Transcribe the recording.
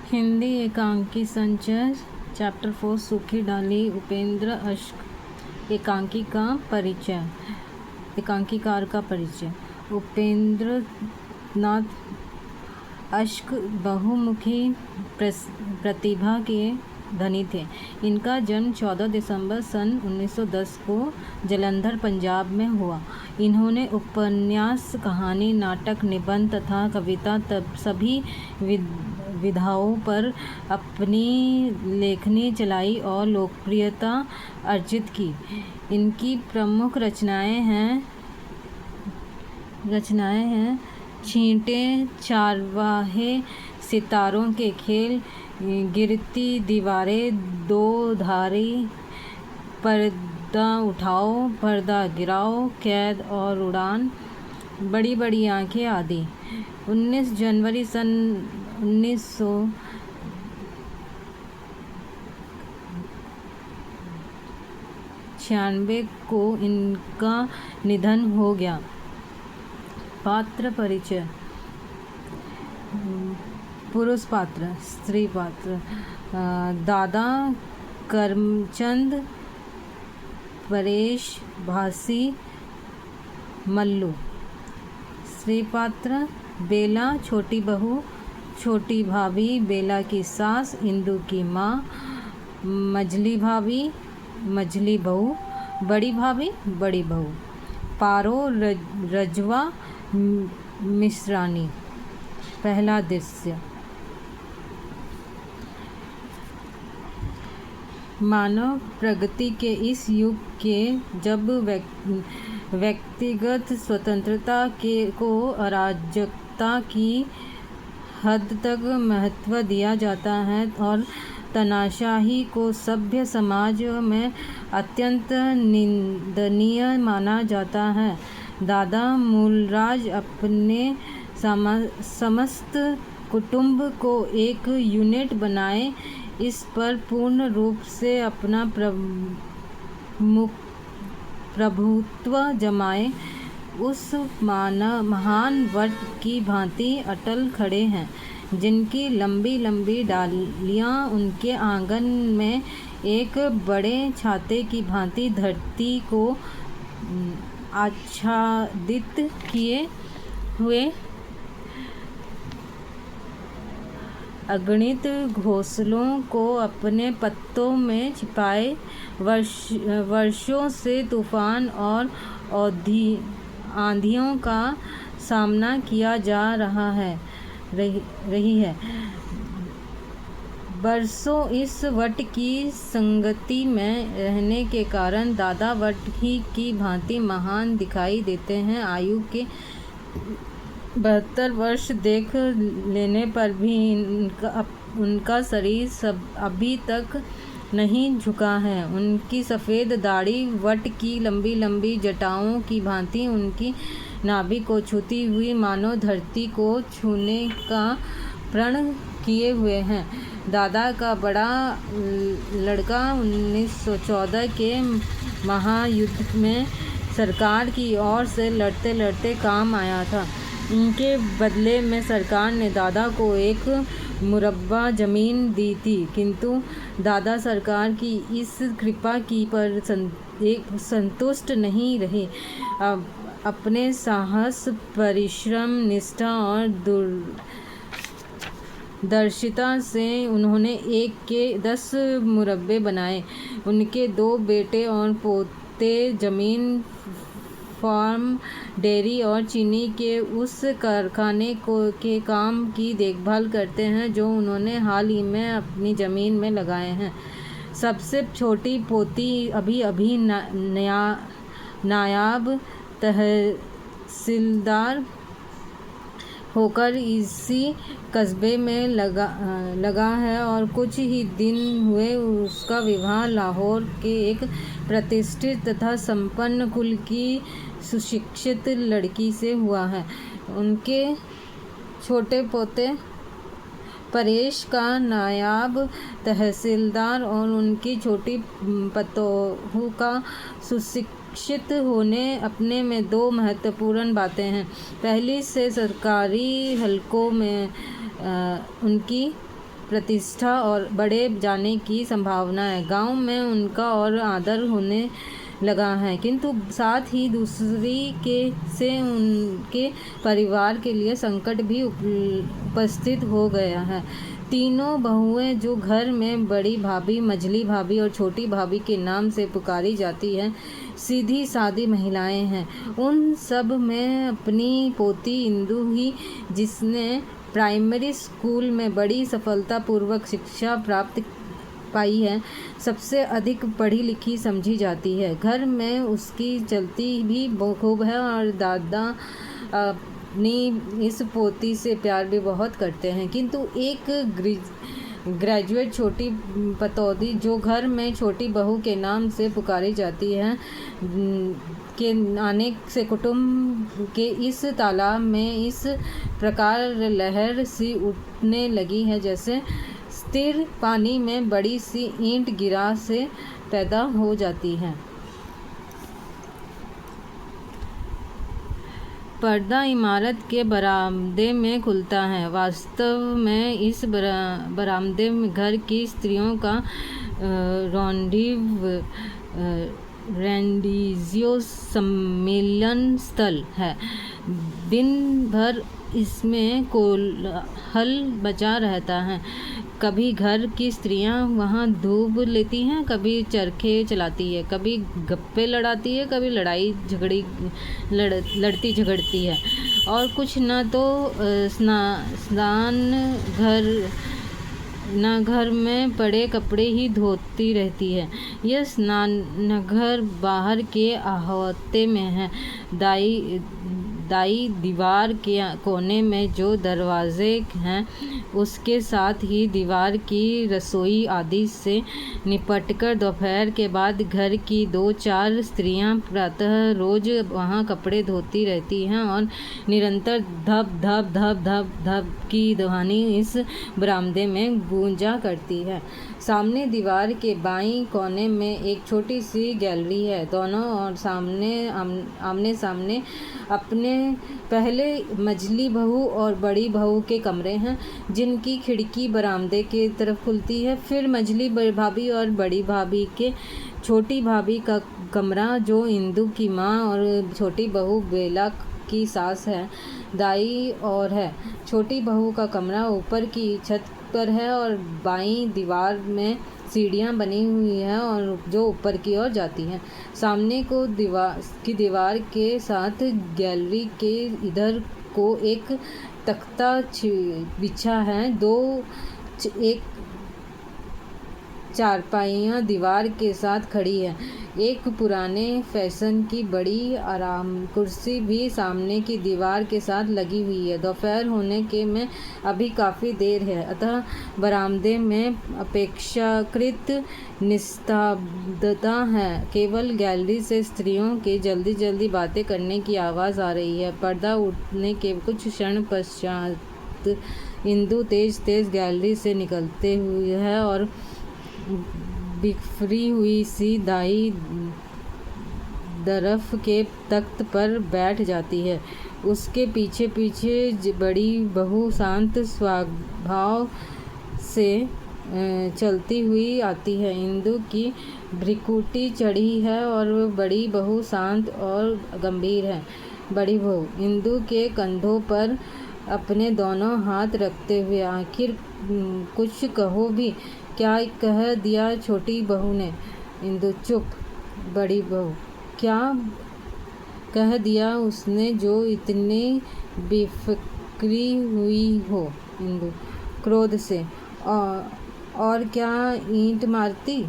हिंदी एकांकी संचय चैप्टर 4 सूखी डाली उपेंद्र अश्क एकांकीकार का परिचय। उपेंद्र नाथ अश्क बहुमुखी प्रतिभा के धनी थे। इनका जन्म 14 दिसंबर सन 1910 को जालंधर पंजाब में हुआ। इन्होंने उपन्यास, कहानी, नाटक, निबंध तथा कविता सभी विधाओं पर अपनी लेखनी चलाई और लोकप्रियता अर्जित की। इनकी प्रमुख रचनाएं हैं छींटे, चारवाहे, सितारों के खेल, गिरती दीवारें, दो धारी, पर्दा उठाओ, पर्दा गिराओ, कैद और उड़ान, बड़ी बड़ी आंखें आदि। 19 जनवरी सन 1996 को इनका निधन हो गया। पात्र परिचय। पुरुष पात्र, स्त्री पात्र। दादा करमचंद, परेश, भासी, मल्लू। स्त्री पात्र बेला, छोटी बहू, छोटी भाभी, बेला की सास, इंदू की माँ, मझली भाभी, मझली बहू, बड़ी भाभी, बड़ी बहू। पारो, रजवा, मिश्रानी। पहला दृश्य। मानव प्रगति के इस युग के जब व्यक्तिगत स्वतंत्रता को अराजकता की हद तक महत्व दिया जाता है और तानाशाही को सभ्य समाज में अत्यंत निंदनीय माना जाता है, दादा मूलराज अपने समस्त कुटुंब को एक यूनिट बनाए इस पर पूर्ण रूप से अपना प्रभुत्व जमाए उस महान वट की भांति अटल खड़े हैं, जिनकी लंबी लंबी डालियां उनके आंगन में एक बड़े छाते की भांति धरती को आच्छादित किए हुए अगणित घोंसलों को अपने पत्तों में छिपाए वर्षों से तूफान और आंधियों का सामना किया जा रही है। बरसों इस वट की संगति में रहने के कारण दादा वट ही की भांति महान दिखाई देते हैं। आयु के 72 वर्ष देख लेने पर भी उनका शरीर अभी तक नहीं झुका है। उनकी सफ़ेद दाढ़ी वट की लंबी लंबी जटाओं की भांति उनकी नाभि को छूती हुई मानो धरती को छूने का प्रण किए हुए हैं। दादा का बड़ा लड़का 1914 के महायुद्ध में सरकार की ओर से लड़ते लड़ते काम आया था। इनके बदले में सरकार ने दादा को एक मुरब्बा ज़मीन दी थी, किंतु दादा सरकार की इस कृपा की पर संतुष्ट नहीं रहे। अपने साहस, परिश्रम, निष्ठा और दूरदर्शिता से उन्होंने एक के 10 मुरब्बे बनाए। उनके 2 बेटे और पोते जमीन, फार्म, डेयरी और चीनी के उस कारखाने के काम की देखभाल करते हैं जो उन्होंने हाल ही में अपनी ज़मीन में लगाए हैं। सबसे छोटी पोती अभी नायाब तहसीलदार होकर इसी कस्बे में लगा है और कुछ ही दिन हुए उसका विवाह लाहौर के एक प्रतिष्ठित तथा संपन्न कुल की सुशिक्षित लड़की से हुआ है। उनके छोटे पोते परेश का नायाब तहसीलदार और उनकी छोटी पतोहू का सुशिक्षित होने अपने में 2 महत्वपूर्ण बातें हैं। पहली से सरकारी हलकों में उनकी प्रतिष्ठा और बढ़े जाने की संभावना है। गांव में उनका और आदर होने लगा है, किंतु साथ ही दूसरी के से उनके परिवार के लिए संकट भी उपस्थित हो गया है। तीनों बहुएं जो घर में बड़ी भाभी, मझली भाभी और छोटी भाभी के नाम से पुकारी जाती हैं, सीधी सादी महिलाएं हैं। उन सब में अपनी पोती इंदु ही, जिसने प्राइमरी स्कूल में बड़ी सफलतापूर्वक शिक्षा प्राप्त पाई है, सबसे अधिक पढ़ी लिखी समझी जाती है। घर में उसकी चलती भी खूब है और दादा अपनी इस पोती से प्यार भी बहुत करते हैं। किंतु एक ग्रेजुएट छोटी पतौदी, जो घर में छोटी बहू के नाम से पुकारी जाती है, के आने से कुटुंब के इस तालाब में इस प्रकार लहर सी उठने लगी है, जैसे स्थिर पानी में बड़ी सी ईंट गिरा से पैदा हो जाती है। पर्दा इमारत के बरामदे में खुलता है। वास्तव में इस बरामदे में घर की स्त्रियों का रेंडिजियो सम्मेलन स्थल है। दिन भर इसमें कोलाहल बचा रहता है। कभी घर की स्त्रियां वहां धूप लेती हैं, कभी चरखे चलाती है, कभी गप्पे लड़ाती है, कभी लड़ती झगड़ती है, और कुछ न तो स्नान घर में पड़े कपड़े ही धोती रहती है। यह स्नान घर बाहर के अहाते में है। दाई दीवार के कोने में जो दरवाजे हैं, उसके साथ ही दीवार की रसोई आदि से निपटकर दोपहर के बाद घर की 2-4 स्त्रियां प्रातः रोज वहां कपड़े धोती रहती हैं, और निरंतर धप धप धप धप धप की ध्वनि इस बरामदे में गूंजा करती है। सामने दीवार के बाईं कोने में एक छोटी सी गैलरी है। दोनों और आमने सामने अपने पहले मझली बहू और बड़ी बहू के कमरे हैं, जिनकी खिड़की बरामदे की तरफ खुलती है। फिर मझली भाभी और बड़ी भाभी के छोटी भाभी का कमरा, जो इंदु की माँ और छोटी बहू बेला की सास है, दाई और है। छोटी बहू का कमरा ऊपर की छत पर है और बाईं दीवार में सीढ़ियां बनी हुई हैं और जो ऊपर की ओर जाती हैं। सामने को दीवार के साथ गैलरी के इधर को एक तख्ता बिछा है। एक चारपाइयाँ दीवार के साथ खड़ी है। एक पुराने फैशन की बड़ी आराम कुर्सी भी सामने की दीवार के साथ लगी हुई है। दोपहर होने के में अभी काफ़ी देर है, अतः बरामदे में अपेक्षाकृत निस्तब्धता है। केवल गैलरी से स्त्रियों के जल्दी जल्दी बातें करने की आवाज़ आ रही है। पर्दा उठने के कुछ क्षण पश्चात इंदु तेज तेज गैलरी से निकलते हुए है और बिखरी हुई सी दाई तरफ के तख्त पर बैठ जाती है। उसके पीछे पीछे बड़ी बहू शांत स्वभाव से चलती हुई आती है। इंदु की भ्रिकुटी चढ़ी है और बड़ी बहू शांत और गंभीर है। बड़ी बहू इंदु के कंधों पर अपने दोनों हाथ रखते हुए, आखिर कुछ कहो भी। क्या कह दिया छोटी बहू ने? इंदु चुप। बड़ी बहू क्या कह दिया उसने जो इतनी बेफिक्री हुई हो? इंदु क्रोध से। और क्या ईंट मारती?